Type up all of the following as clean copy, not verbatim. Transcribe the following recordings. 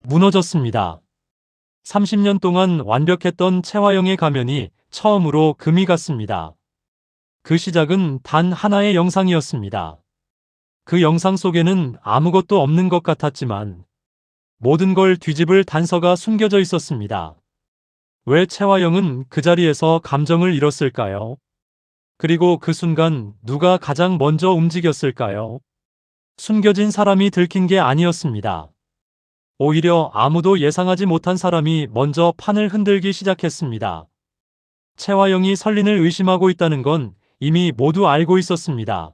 무너졌습니다. 30년 동안 완벽했던 채화영의 가면이 처음으로 금이 갔습니다. 그 시작은 단 하나의 영상이었습니다. 그 영상 속에는 아무것도 없는 것 같았지만 모든 걸 뒤집을 단서가 숨겨져 있었습니다. 왜 채화영은 그 자리에서 감정을 잃었을까요? 그리고 그 순간 누가 가장 먼저 움직였을까요? 숨겨진 사람이 들킨 게 아니었습니다. 오히려 아무도 예상하지 못한 사람이 먼저 판을 흔들기 시작했습니다. 채화영이 설린을 의심하고 있다는 건 이미 모두 알고 있었습니다.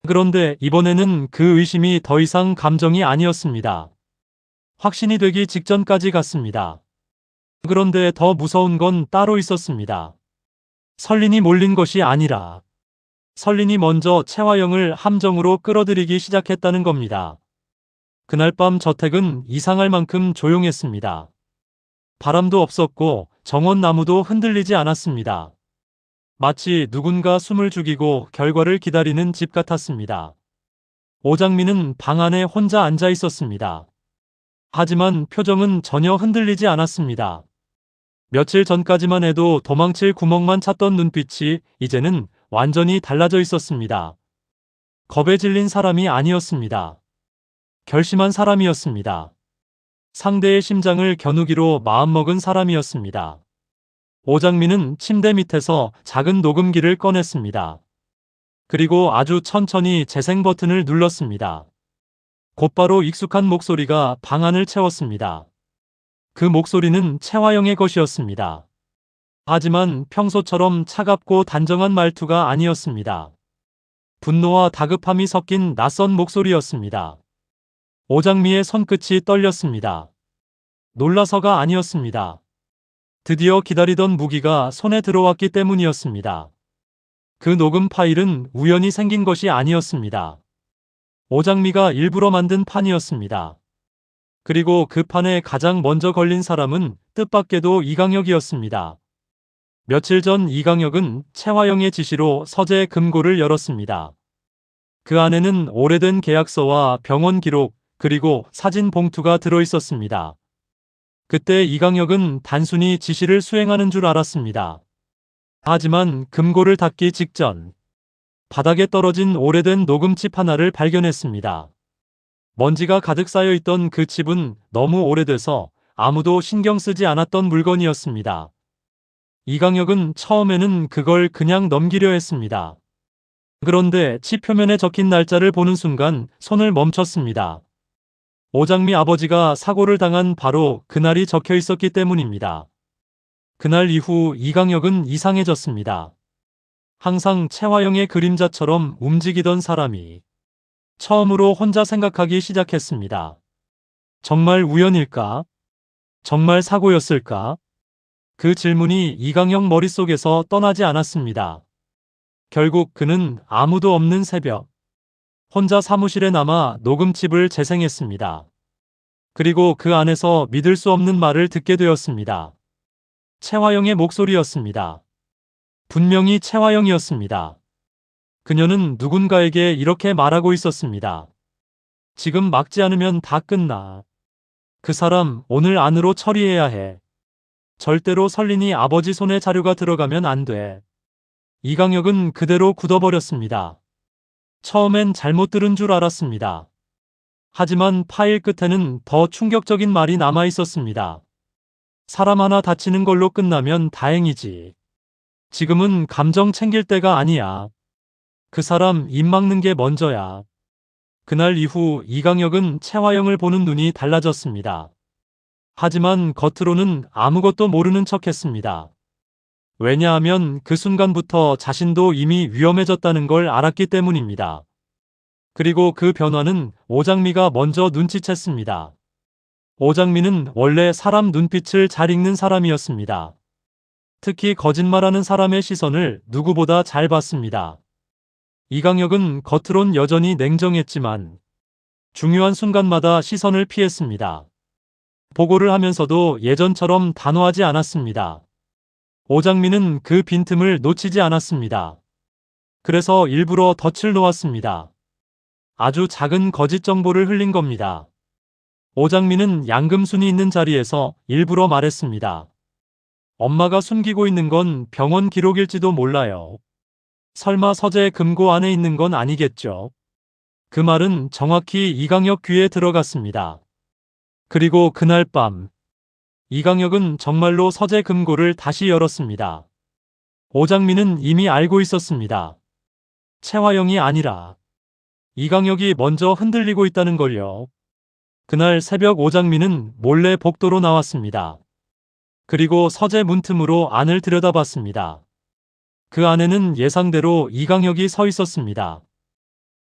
그런데 이번에는 그 의심이 더 이상 감정이 아니었습니다. 확신이 되기 직전까지 갔습니다. 그런데 더 무서운 건 따로 있었습니다. 설린이 몰린 것이 아니라 설린이 먼저 채화영을 함정으로 끌어들이기 시작했다는 겁니다. 그날 밤 저택은 이상할 만큼 조용했습니다. 바람도 없었고 정원나무도 흔들리지 않았습니다. 마치 누군가 숨을 죽이고 결과를 기다리는 집 같았습니다. 오장미는 방 안에 혼자 앉아 있었습니다. 하지만 표정은 전혀 흔들리지 않았습니다. 며칠 전까지만 해도 도망칠 구멍만 찾던 눈빛이 이제는 완전히 달라져 있었습니다. 겁에 질린 사람이 아니었습니다. 결심한 사람이었습니다. 상대의 심장을 겨누기로 마음먹은 사람이었습니다. 오장미는 침대 밑에서 작은 녹음기를 꺼냈습니다. 그리고 아주 천천히 재생 버튼을 눌렀습니다. 곧바로 익숙한 목소리가 방안을 채웠습니다. 그 목소리는 채화영의 것이었습니다. 하지만 평소처럼 차갑고 단정한 말투가 아니었습니다. 분노와 다급함이 섞인 낯선 목소리였습니다. 오장미의 손끝이 떨렸습니다. 놀라서가 아니었습니다. 드디어 기다리던 무기가 손에 들어왔기 때문이었습니다. 그 녹음 파일은 우연히 생긴 것이 아니었습니다. 오장미가 일부러 만든 판이었습니다. 그리고 그 판에 가장 먼저 걸린 사람은 뜻밖에도 이강혁이었습니다. 며칠 전 이강혁은 채화영의 지시로 서재 금고를 열었습니다. 그 안에는 오래된 계약서와 병원 기록, 그리고 사진 봉투가 들어있었습니다. 그때 이강혁은 단순히 지시를 수행하는 줄 알았습니다. 하지만 금고를 닫기 직전 바닥에 떨어진 오래된 녹음칩 하나를 발견했습니다. 먼지가 가득 쌓여있던 그 칩은 너무 오래돼서 아무도 신경 쓰지 않았던 물건이었습니다. 이강혁은 처음에는 그걸 그냥 넘기려 했습니다. 그런데 칩 표면에 적힌 날짜를 보는 순간 손을 멈췄습니다. 오장미 아버지가 사고를 당한 바로 그날이 적혀 있었기 때문입니다. 그날 이후 이강혁은 이상해졌습니다. 항상 채화영의 그림자처럼 움직이던 사람이 처음으로 혼자 생각하기 시작했습니다. 정말 우연일까? 정말 사고였을까? 그 질문이 이강혁 머릿속에서 떠나지 않았습니다. 결국 그는 아무도 없는 새벽, 혼자 사무실에 남아 녹음칩을 재생했습니다. 그리고 그 안에서 믿을 수 없는 말을 듣게 되었습니다. 채화영의 목소리였습니다. 분명히 채화영이었습니다. 그녀는 누군가에게 이렇게 말하고 있었습니다. 지금 막지 않으면 다 끝나. 그 사람 오늘 안으로 처리해야 해. 절대로 설린이 아버지 손에 자료가 들어가면 안 돼. 이강혁은 그대로 굳어버렸습니다. 처음엔 잘못 들은 줄 알았습니다. 하지만 파일 끝에는 더 충격적인 말이 남아 있었습니다. 사람 하나 다치는 걸로 끝나면 다행이지. 지금은 감정 챙길 때가 아니야. 그 사람 입 막는 게 먼저야. 그날 이후 이강혁은 채화영을 보는 눈이 달라졌습니다. 하지만 겉으로는 아무것도 모르는 척했습니다. 왜냐하면 그 순간부터 자신도 이미 위험해졌다는 걸 알았기 때문입니다. 그리고 그 변화는 오장미가 먼저 눈치챘습니다. 오장미는 원래 사람 눈빛을 잘 읽는 사람이었습니다. 특히 거짓말하는 사람의 시선을 누구보다 잘 봤습니다. 이강혁은 겉으론 여전히 냉정했지만 중요한 순간마다 시선을 피했습니다. 보고를 하면서도 예전처럼 단호하지 않았습니다. 오장미는 그 빈틈을 놓치지 않았습니다. 그래서 일부러 덫을 놓았습니다. 아주 작은 거짓 정보를 흘린 겁니다. 오장민은 양금순이 있는 자리에서 일부러 말했습니다. 엄마가 숨기고 있는 건 병원 기록일지도 몰라요. 설마 서재 금고 안에 있는 건 아니겠죠? 그 말은 정확히 이강혁 귀에 들어갔습니다. 그리고 그날 밤, 이강혁은 정말로 서재 금고를 다시 열었습니다. 오장민은 이미 알고 있었습니다. 채화영이 아니라 이강혁이 먼저 흔들리고 있다는 걸요. 그날 새벽 오장민은 몰래 복도로 나왔습니다. 그리고 서재 문틈으로 안을 들여다봤습니다. 그 안에는 예상대로 이강혁이 서 있었습니다.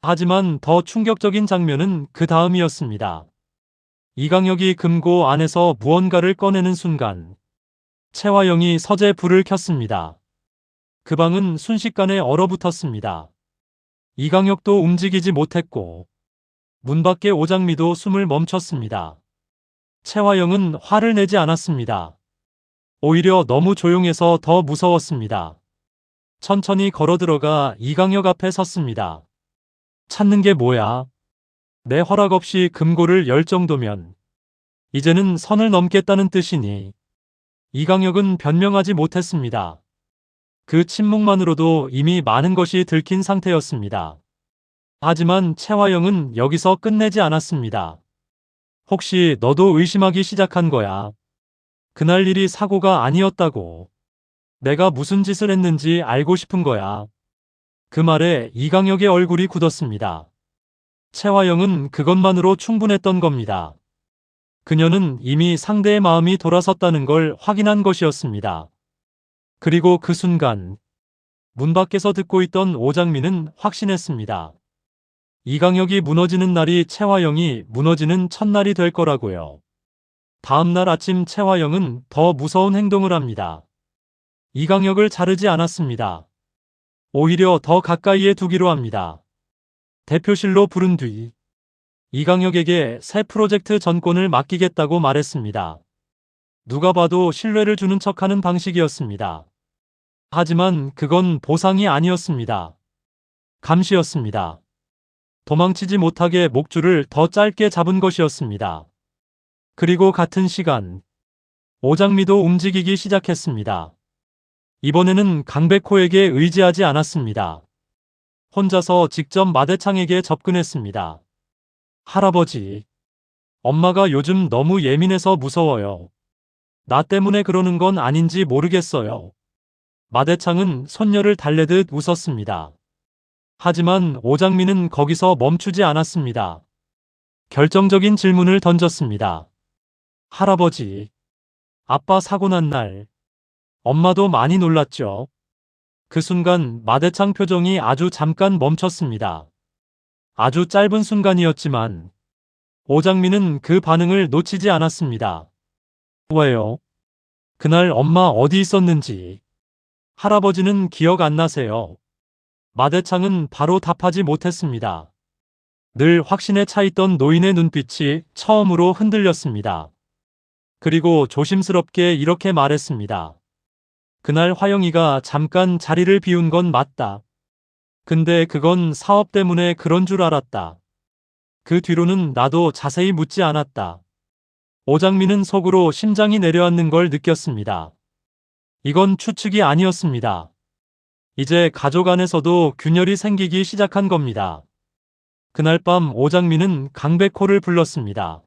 하지만 더 충격적인 장면은 그 다음이었습니다. 이강혁이 금고 안에서 무언가를 꺼내는 순간 채화영이 서재 불을 켰습니다. 그 방은 순식간에 얼어붙었습니다. 이강혁도 움직이지 못했고 문 밖에 오장미도 숨을 멈췄습니다. 채화영은 화를 내지 않았습니다. 오히려 너무 조용해서 더 무서웠습니다. 천천히 걸어들어가 이강혁 앞에 섰습니다. 찾는 게 뭐야? 내 허락 없이 금고를 열 정도면 이제는 선을 넘겠다는 뜻이니. 이강혁은 변명하지 못했습니다. 그 침묵만으로도 이미 많은 것이 들킨 상태였습니다. 하지만 채화영은 여기서 끝내지 않았습니다. 혹시 너도 의심하기 시작한 거야? 그날 일이 사고가 아니었다고. 내가 무슨 짓을 했는지 알고 싶은 거야. 그 말에 이강혁의 얼굴이 굳었습니다. 채화영은 그것만으로 충분했던 겁니다. 그녀는 이미 상대의 마음이 돌아섰다는 걸 확인한 것이었습니다. 그리고 그 순간 문 밖에서 듣고 있던 오장민은 확신했습니다. 이강혁이 무너지는 날이 채화영이 무너지는 첫날이 될 거라고요. 다음 날 아침 채화영은 더 무서운 행동을 합니다. 이강혁을 자르지 않았습니다. 오히려 더 가까이에 두기로 합니다. 대표실로 부른 뒤 이강혁에게 새 프로젝트 전권을 맡기겠다고 말했습니다. 누가 봐도 신뢰를 주는 척하는 방식이었습니다. 하지만 그건 보상이 아니었습니다. 감시였습니다. 도망치지 못하게 목줄을 더 짧게 잡은 것이었습니다. 그리고 같은 시간 오장미도 움직이기 시작했습니다. 이번에는 강백호에게 의지하지 않았습니다. 혼자서 직접 마대창에게 접근했습니다. 할아버지, 엄마가 요즘 너무 예민해서 무서워요. 나 때문에 그러는 건 아닌지 모르겠어요. 마대창은 손녀를 달래듯 웃었습니다. 하지만 오장민은 거기서 멈추지 않았습니다. 결정적인 질문을 던졌습니다. 할아버지, 아빠 사고 난 날, 엄마도 많이 놀랐죠? 그 순간 마대창 표정이 아주 잠깐 멈췄습니다. 아주 짧은 순간이었지만 오장민은 그 반응을 놓치지 않았습니다. 왜요? 그날 엄마 어디 있었는지 할아버지는 기억 안 나세요? 마대창은 바로 답하지 못했습니다. 늘 확신에 차있던 노인의 눈빛이 처음으로 흔들렸습니다. 그리고 조심스럽게 이렇게 말했습니다. 그날 화영이가 잠깐 자리를 비운 건 맞다. 근데 그건 사업 때문에 그런 줄 알았다. 그 뒤로는 나도 자세히 묻지 않았다. 오장민은 속으로 심장이 내려앉는 걸 느꼈습니다. 이건 추측이 아니었습니다. 이제 가족 안에서도 균열이 생기기 시작한 겁니다. 그날 밤 오장민은 강백호를 불렀습니다.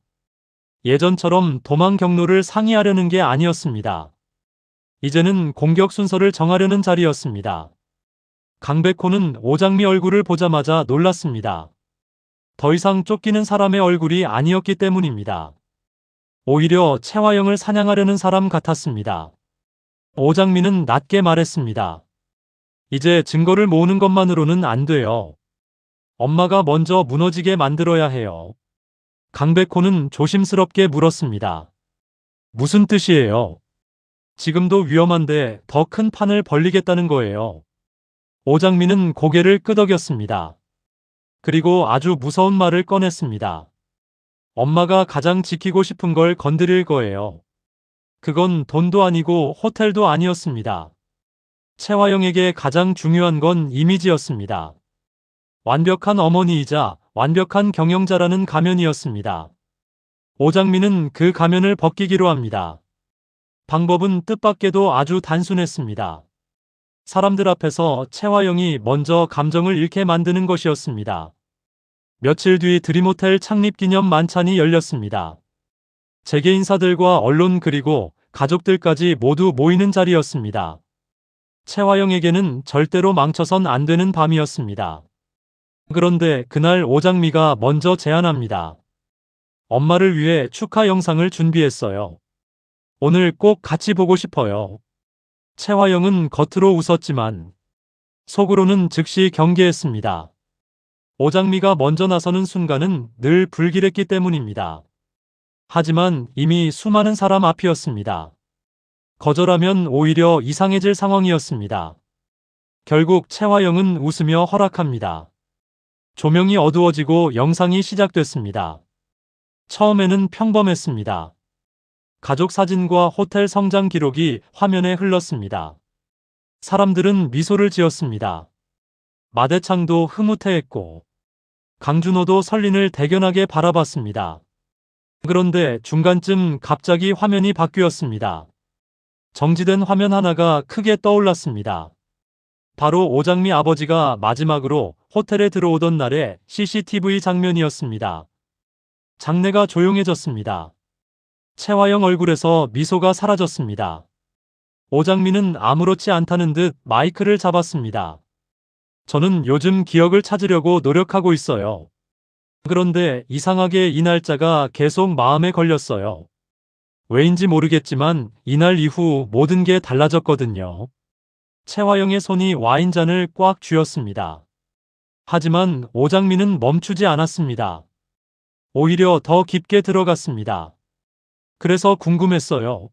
예전처럼 도망 경로를 상의하려는 게 아니었습니다. 이제는 공격 순서를 정하려는 자리였습니다. 강백호는 오장미 얼굴을 보자마자 놀랐습니다. 더 이상 쫓기는 사람의 얼굴이 아니었기 때문입니다. 오히려 채화영을 사냥하려는 사람 같았습니다. 오장미는 낮게 말했습니다. 이제 증거를 모으는 것만으로는 안 돼요. 엄마가 먼저 무너지게 만들어야 해요. 강백호는 조심스럽게 물었습니다. 무슨 뜻이에요? 지금도 위험한데 더 큰 판을 벌리겠다는 거예요. 오장민은 고개를 끄덕였습니다. 그리고 아주 무서운 말을 꺼냈습니다. 엄마가 가장 지키고 싶은 걸 건드릴 거예요. 그건 돈도 아니고 호텔도 아니었습니다. 채화영에게 가장 중요한 건 이미지였습니다. 완벽한 어머니이자 완벽한 경영자라는 가면이었습니다. 오장미는 그 가면을 벗기기로 합니다. 방법은 뜻밖에도 아주 단순했습니다. 사람들 앞에서 채화영이 먼저 감정을 잃게 만드는 것이었습니다. 며칠 뒤 드림호텔 창립 기념 만찬이 열렸습니다. 재계 인사들과 언론 그리고 가족들까지 모두 모이는 자리였습니다. 채화영에게는 절대로 망쳐선 안 되는 밤이었습니다. 그런데 그날 오장미가 먼저 제안합니다. 엄마를 위해 축하 영상을 준비했어요. 오늘 꼭 같이 보고 싶어요. 채화영은 겉으로 웃었지만 속으로는 즉시 경계했습니다. 오장미가 먼저 나서는 순간은 늘 불길했기 때문입니다. 하지만 이미 수많은 사람 앞이었습니다. 거절하면 오히려 이상해질 상황이었습니다. 결국 채화영은 웃으며 허락합니다. 조명이 어두워지고 영상이 시작됐습니다. 처음에는 평범했습니다. 가족 사진과 호텔 성장 기록이 화면에 흘렀습니다. 사람들은 미소를 지었습니다. 마대창도 흐뭇해했고 강준호도 설린을 대견하게 바라봤습니다. 그런데 중간쯤 갑자기 화면이 바뀌었습니다. 정지된 화면 하나가 크게 떠올랐습니다. 바로 오장미 아버지가 마지막으로 호텔에 들어오던 날의 CCTV 장면이었습니다. 장내가 조용해졌습니다. 채화영 얼굴에서 미소가 사라졌습니다. 오장미는 아무렇지 않다는 듯 마이크를 잡았습니다. 저는 요즘 기억을 찾으려고 노력하고 있어요. 그런데 이상하게 이 날짜가 계속 마음에 걸렸어요. 왜인지 모르겠지만 이날 이후 모든 게 달라졌거든요. 채화영의 손이 와인잔을 꽉 쥐었습니다. 하지만 오장미는 멈추지 않았습니다. 오히려 더 깊게 들어갔습니다. 그래서 궁금했어요.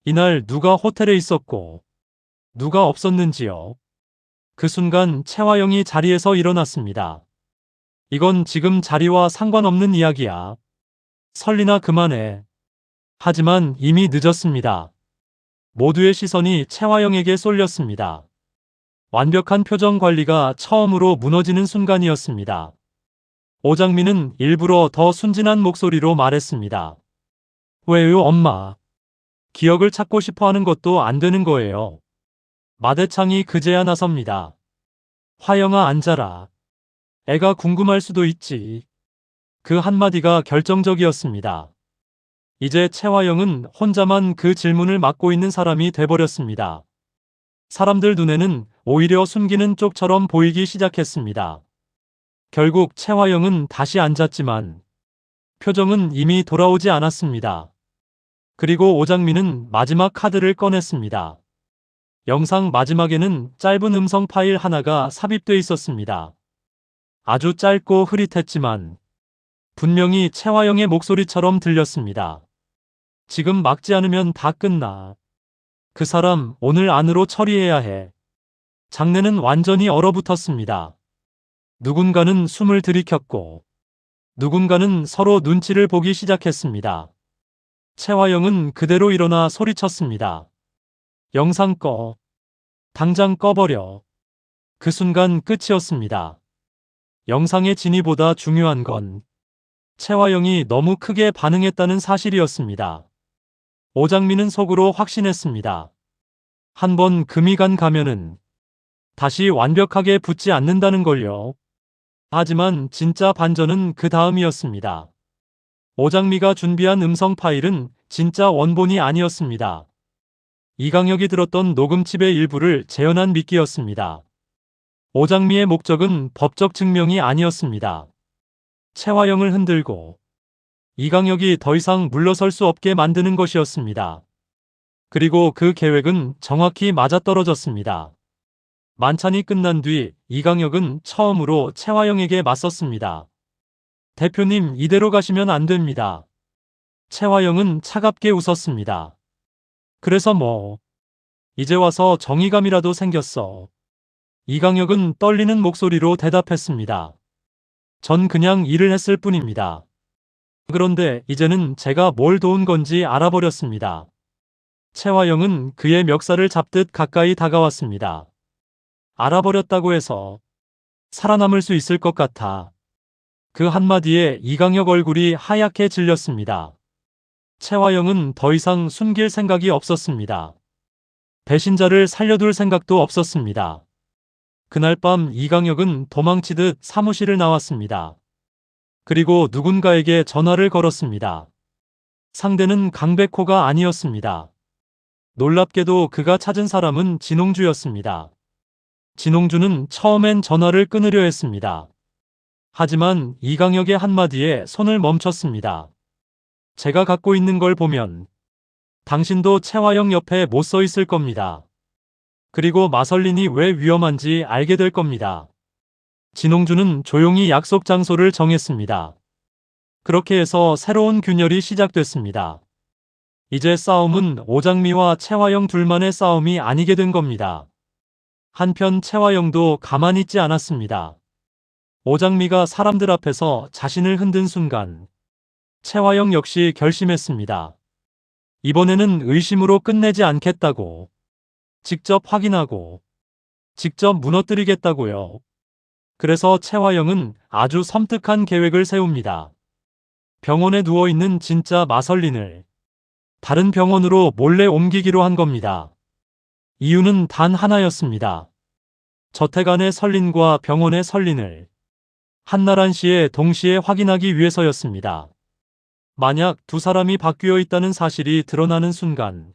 이날 누가 호텔에 있었고 누가 없었는지요. 그 순간 채화영이 자리에서 일어났습니다. 이건 지금 자리와 상관없는 이야기야. 설리나 그만해. 하지만 이미 늦었습니다. 모두의 시선이 채화영에게 쏠렸습니다. 완벽한 표정 관리가 처음으로 무너지는 순간이었습니다. 오장미는 일부러 더 순진한 목소리로 말했습니다. 왜요, 엄마? 기억을 찾고 싶어 하는 것도 안 되는 거예요. 마대창이 그제야 나섭니다. 화영아, 앉아라. 애가 궁금할 수도 있지. 그 한마디가 결정적이었습니다. 이제 채화영은 혼자만 그 질문을 맡고 있는 사람이 돼버렸습니다. 사람들 눈에는 오히려 숨기는 쪽처럼 보이기 시작했습니다. 결국 채화영은 다시 앉았지만 표정은 이미 돌아오지 않았습니다. 그리고 오장미는 마지막 카드를 꺼냈습니다. 영상 마지막에는 짧은 음성 파일 하나가 삽입돼 있었습니다. 아주 짧고 흐릿했지만 분명히 채화영의 목소리처럼 들렸습니다. 지금 막지 않으면 다 끝나. 그 사람 오늘 안으로 처리해야 해. 장내는 완전히 얼어붙었습니다. 누군가는 숨을 들이켰고 누군가는 서로 눈치를 보기 시작했습니다. 채화영은 그대로 일어나 소리쳤습니다. 영상 꺼. 당장 꺼버려. 그 순간 끝이었습니다. 영상의 진위보다 중요한 건 채화영이 너무 크게 반응했다는 사실이었습니다. 오장미는 속으로 확신했습니다. 한번 금이 간 가면은 다시 완벽하게 붙지 않는다는 걸요. 하지만 진짜 반전은 그 다음이었습니다. 오장미가 준비한 음성 파일은 진짜 원본이 아니었습니다. 이강혁이 들었던 녹음칩의 일부를 재현한 미끼였습니다. 오장미의 목적은 법적 증명이 아니었습니다. 채화영을 흔들고 이강혁이 더 이상 물러설 수 없게 만드는 것이었습니다. 그리고 그 계획은 정확히 맞아떨어졌습니다. 만찬이 끝난 뒤 이강혁은 처음으로 채화영에게 맞섰습니다. 대표님, 이대로 가시면 안 됩니다. 채화영은 차갑게 웃었습니다. 그래서 뭐? 이제 와서 정의감이라도 생겼어. 이강혁은 떨리는 목소리로 대답했습니다. 전 그냥 일을 했을 뿐입니다. 그런데 이제는 제가 뭘 도운 건지 알아버렸습니다. 채화영은 그의 멱살을 잡듯 가까이 다가왔습니다. 알아버렸다고 해서 살아남을 수 있을 것 같아. 그 한마디에 이강혁 얼굴이 하얗게 질렸습니다. 채화영은 더 이상 숨길 생각이 없었습니다. 배신자를 살려둘 생각도 없었습니다. 그날 밤 이강혁은 도망치듯 사무실을 나왔습니다. 그리고 누군가에게 전화를 걸었습니다. 상대는 강백호가 아니었습니다. 놀랍게도 그가 찾은 사람은 진홍주였습니다. 진홍주는 처음엔 전화를 끊으려 했습니다. 하지만 이강혁의 한마디에 손을 멈췄습니다. 제가 갖고 있는 걸 보면 당신도 채화영 옆에 못 서 있을 겁니다. 그리고 마설린이 왜 위험한지 알게 될 겁니다. 진홍주는 조용히 약속 장소를 정했습니다. 그렇게 해서 새로운 균열이 시작됐습니다. 이제 싸움은 오장미와 채화영 둘만의 싸움이 아니게 된 겁니다. 한편 채화영도 가만히 있지 않았습니다. 오장미가 사람들 앞에서 자신을 흔든 순간 채화영 역시 결심했습니다. 이번에는 의심으로 끝내지 않겠다고. 직접 확인하고 직접 무너뜨리겠다고요. 그래서 채화영은 아주 섬뜩한 계획을 세웁니다. 병원에 누워있는 진짜 마설린을 다른 병원으로 몰래 옮기기로 한 겁니다. 이유는 단 하나였습니다. 저택 안의 설린과 병원의 설린을 한나란 씨에 동시에 확인하기 위해서였습니다. 만약 두 사람이 바뀌어 있다는 사실이 드러나는 순간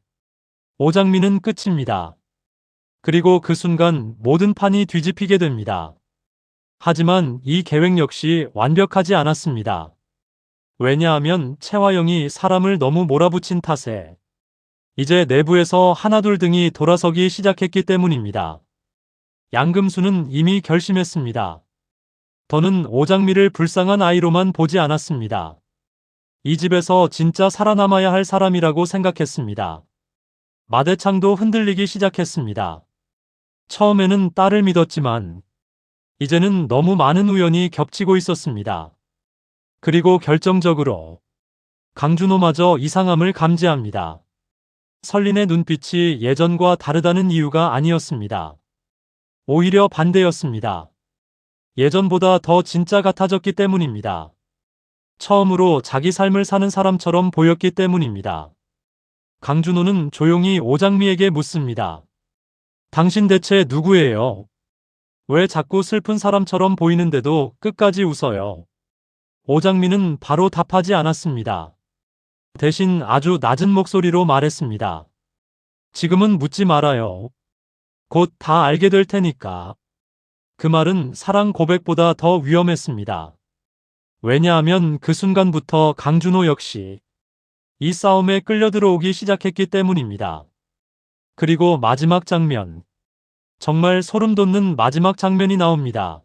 오장미는 끝입니다. 그리고 그 순간 모든 판이 뒤집히게 됩니다. 하지만 이 계획 역시 완벽하지 않았습니다. 왜냐하면 채화영이 사람을 너무 몰아붙인 탓에 이제 내부에서 하나둘 등이 돌아서기 시작했기 때문입니다. 양금수는 이미 결심했습니다. 더는 오장미를 불쌍한 아이로만 보지 않았습니다. 이 집에서 진짜 살아남아야 할 사람이라고 생각했습니다. 마대창도 흔들리기 시작했습니다. 처음에는 딸을 믿었지만 이제는 너무 많은 우연이 겹치고 있었습니다. 그리고 결정적으로 강준호마저 이상함을 감지합니다. 설린의 눈빛이 예전과 다르다는 이유가 아니었습니다. 오히려 반대였습니다. 예전보다 더 진짜 같아졌기 때문입니다. 처음으로 자기 삶을 사는 사람처럼 보였기 때문입니다. 강준호는 조용히 오장미에게 묻습니다. 당신 대체 누구예요? 왜 자꾸 슬픈 사람처럼 보이는데도 끝까지 웃어요? 오장미는 바로 답하지 않았습니다. 대신 아주 낮은 목소리로 말했습니다. 지금은 묻지 말아요. 곧 다 알게 될 테니까. 그 말은 사랑 고백보다 더 위험했습니다. 왜냐하면 그 순간부터 강준호 역시 이 싸움에 끌려 들어오기 시작했기 때문입니다. 그리고 마지막 장면. 정말 소름 돋는 마지막 장면이 나옵니다.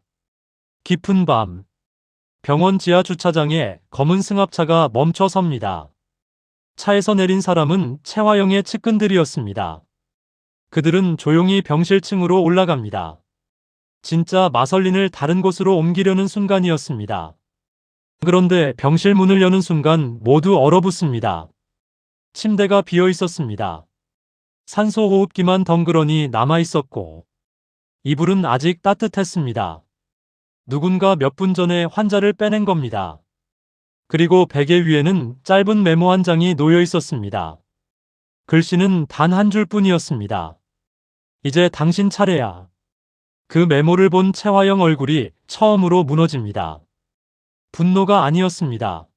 깊은 밤. 병원 지하 주차장에 검은 승합차가 멈춰 섭니다. 차에서 내린 사람은 채화영의 측근들이었습니다. 그들은 조용히 병실층으로 올라갑니다. 진짜 마설린을 다른 곳으로 옮기려는 순간이었습니다. 그런데 병실 문을 여는 순간 모두 얼어붙습니다. 침대가 비어 있었습니다. 산소 호흡기만 덩그러니 남아 있었고 이불은 아직 따뜻했습니다. 누군가 몇 분 전에 환자를 빼낸 겁니다. 그리고 베개 위에는 짧은 메모 한 장이 놓여 있었습니다. 글씨는 단 한 줄뿐이었습니다. 이제 당신 차례야. 그 메모를 본 채화영 얼굴이 처음으로 무너집니다. 분노가 아니었습니다.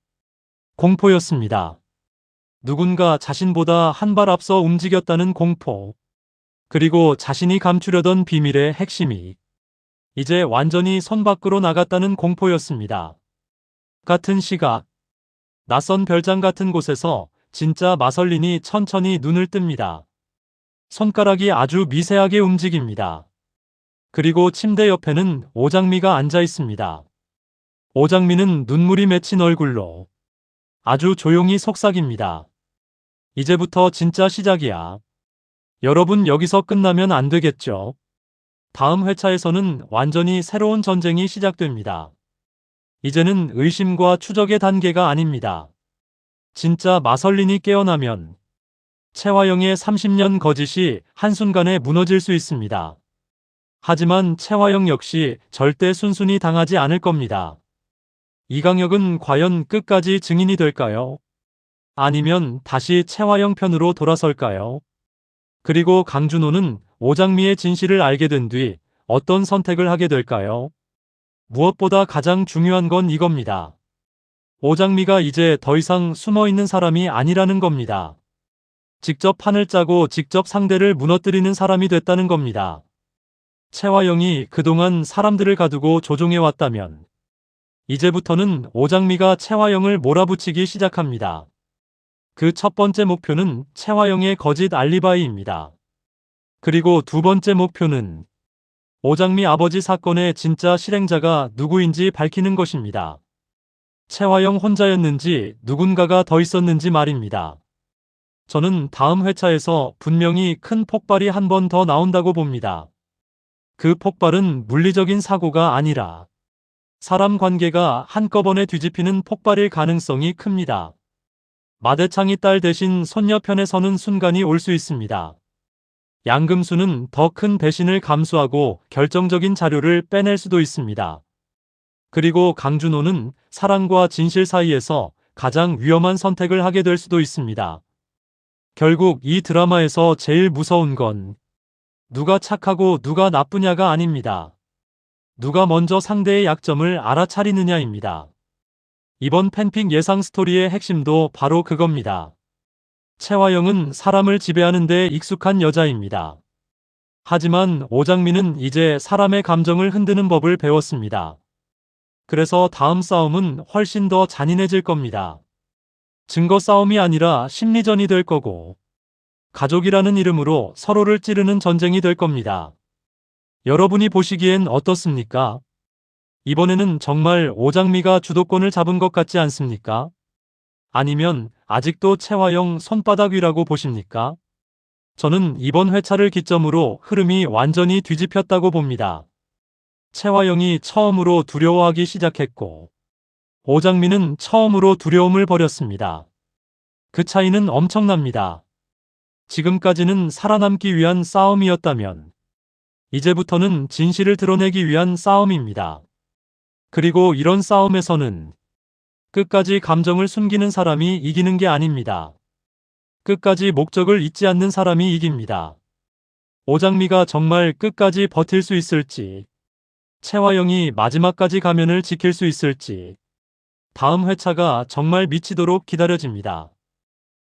공포였습니다. 누군가 자신보다 한 발 앞서 움직였다는 공포. 그리고 자신이 감추려던 비밀의 핵심이 이제 완전히 손 밖으로 나갔다는 공포였습니다. 같은 시각, 낯선 별장 같은 곳에서 진짜 마설린이 천천히 눈을 뜹니다. 손가락이 아주 미세하게 움직입니다. 그리고 침대 옆에는 오장미가 앉아 있습니다. 오장미는 눈물이 맺힌 얼굴로 아주 조용히 속삭입니다. 이제부터 진짜 시작이야. 여러분 여기서 끝나면 안 되겠죠? 다음 회차에서는 완전히 새로운 전쟁이 시작됩니다. 이제는 의심과 추적의 단계가 아닙니다. 진짜 마설린이 깨어나면 채화영의 30년 거짓이 한순간에 무너질 수 있습니다. 하지만 채화영 역시 절대 순순히 당하지 않을 겁니다. 이강혁은 과연 끝까지 증인이 될까요? 아니면 다시 채화영 편으로 돌아설까요? 그리고 강준호는 오장미의 진실을 알게 된 뒤 어떤 선택을 하게 될까요? 무엇보다 가장 중요한 건 이겁니다. 오장미가 이제 더 이상 숨어 있는 사람이 아니라는 겁니다. 직접 판을 짜고 직접 상대를 무너뜨리는 사람이 됐다는 겁니다. 채화영이 그동안 사람들을 가두고 조종해 왔다면 이제부터는 오장미가 채화영을 몰아붙이기 시작합니다. 그 첫 번째 목표는 채화영의 거짓 알리바이입니다. 그리고 두 번째 목표는 오장미 아버지 사건의 진짜 실행자가 누구인지 밝히는 것입니다. 채화영 혼자였는지 누군가가 더 있었는지 말입니다. 저는 다음 회차에서 분명히 큰 폭발이 한 번 더 나온다고 봅니다. 그 폭발은 물리적인 사고가 아니라 사람 관계가 한꺼번에 뒤집히는 폭발일 가능성이 큽니다. 마대창이 딸 대신 손녀 편에 서는 순간이 올 수 있습니다. 양금수는 더 큰 배신을 감수하고 결정적인 자료를 빼낼 수도 있습니다. 그리고 강준호는 사랑과 진실 사이에서 가장 위험한 선택을 하게 될 수도 있습니다. 결국 이 드라마에서 제일 무서운 건 누가 착하고 누가 나쁘냐가 아닙니다. 누가 먼저 상대의 약점을 알아차리느냐입니다. 이번 팬픽 예상 스토리의 핵심도 바로 그겁니다. 채화영은 사람을 지배하는 데 익숙한 여자입니다. 하지만 오장미는 이제 사람의 감정을 흔드는 법을 배웠습니다. 그래서 다음 싸움은 훨씬 더 잔인해질 겁니다. 증거 싸움이 아니라 심리전이 될 거고, 가족이라는 이름으로 서로를 찌르는 전쟁이 될 겁니다. 여러분이 보시기엔 어떻습니까? 이번에는 정말 오장미가 주도권을 잡은 것 같지 않습니까? 아니면 아직도 채화영 손바닥 위라고 보십니까? 저는 이번 회차를 기점으로 흐름이 완전히 뒤집혔다고 봅니다. 채화영이 처음으로 두려워하기 시작했고, 오장미는 처음으로 두려움을 버렸습니다. 그 차이는 엄청납니다. 지금까지는 살아남기 위한 싸움이었다면, 이제부터는 진실을 드러내기 위한 싸움입니다. 그리고 이런 싸움에서는 끝까지 감정을 숨기는 사람이 이기는 게 아닙니다. 끝까지 목적을 잊지 않는 사람이 이깁니다. 오장미가 정말 끝까지 버틸 수 있을지, 채화영이 마지막까지 가면을 지킬 수 있을지, 다음 회차가 정말 미치도록 기다려집니다.